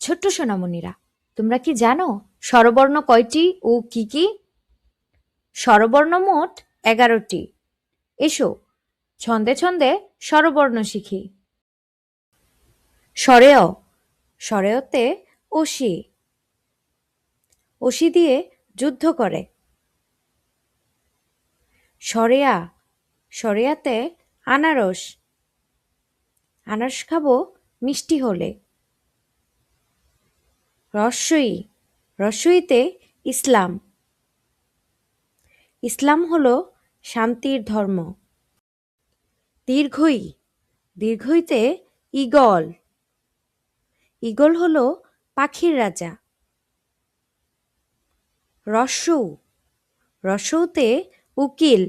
ছোট্ট সোনামণিরা, তোমরা কি জানো স্বরবর্ণ কয়টি ও কি কি? স্বরবর্ণ মোট 11টি। এসো ছন্দে ছন্দে স্বরবর্ণ শিখি। স্বরেয়, স্বরেয়তে অসি, অসি দিয়ে যুদ্ধ করে। স্বরেয়া, স্বরেয়াতে আনারস, আনারস খাবো মিষ্টি হলে। রস্বই, রস্বইতে ইসলাম, ইসলাম হলো শান্তির ধর্ম। দীর্ঘই, দীর্ঘইতে ঈগল, ঈগল হলো পাখির রাজা। রস্যৌ, রস্যৌতে উকিল,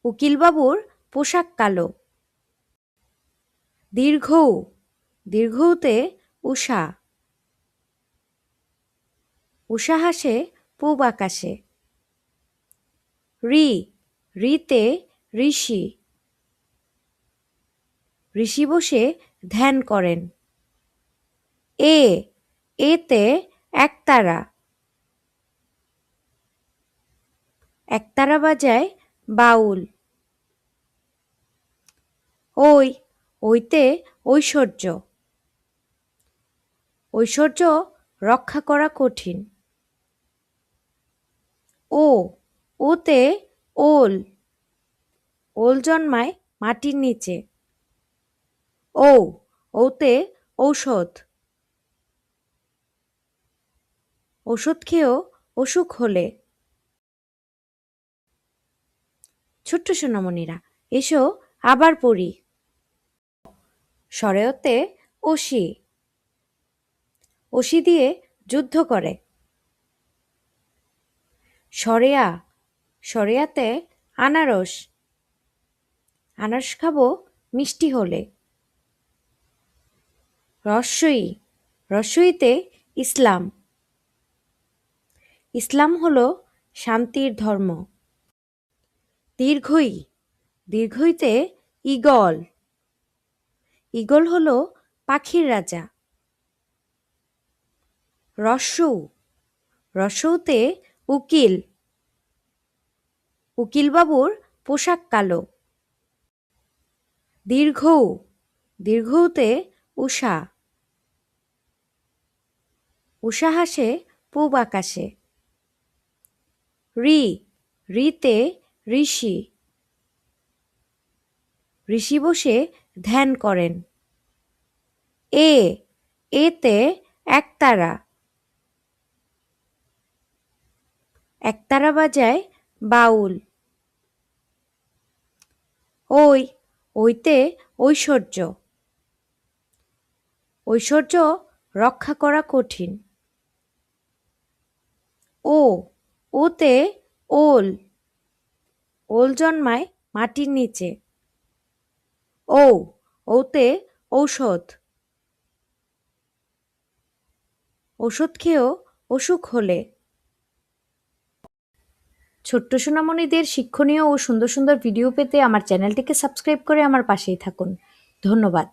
উকিল বাবুর পোশাক কালো। দীর্ঘৌ, দীর্ঘৌতে উষা, উষা হাসে পূব আকাশে। ঋ, ঋতে ঋষি, ঋষি বসে ধ্যান করেন। এ, এতে একতারা, একতারা বাজায় বাউল। ওই, ওইতে ঐশ্বর্য, ঐশ্বর্য রক্ষা করা কঠিন। ও, ওতে ওল, ওল জন্মায় মাটির নিচে। ও, ওতে ঔষধ, ওষুধ খেয়েও অসুখ হলে। ছোট্ট সোনামণিরা, এসো আবার পড়ি। স্বরেয়তে অসি, অসি দিয়ে যুদ্ধ করে। স্বরেয়া, স্বরেয়াতে আনারস, আনারস খাবো মিষ্টি হলে। রস্বই, রস্বইতে ইসলাম, ইসলাম হলো শান্তির ধর্ম। দীর্ঘই, দীর্ঘইতে ঈগল, ঈগল হলো পাখির রাজা। রস্যৌ, রস্যৌতে উকিল, উকিল বাবুর পোশাক কালো। দীর্ঘৌ, দীর্ঘৌতে উষা, উষা হাসে পূব আকাশে। ঋ, ঋতে ঋষি, ঋষি বসে ধ্যান করেন। এ, এতে একতারা, একতারা বাজায় বাউল। ওই, ওইতে ঐশ্বর্য, ঐশ্বর্য রক্ষা করা কঠিন। ও, ওতে ওল, ওল জন্মায় মাটির নিচে। ও, ওতে ঔষধ, ওষুধ খেয়েও অসুখ হলে। ছোট্ট সোনামণিদের শিক্ষণীয় ও সুন্দর সুন্দর ভিডিও পেতে আমার চ্যানেলটিকে সাবস্ক্রাইব করে আমার পাশেই থাকুন। ধন্যবাদ।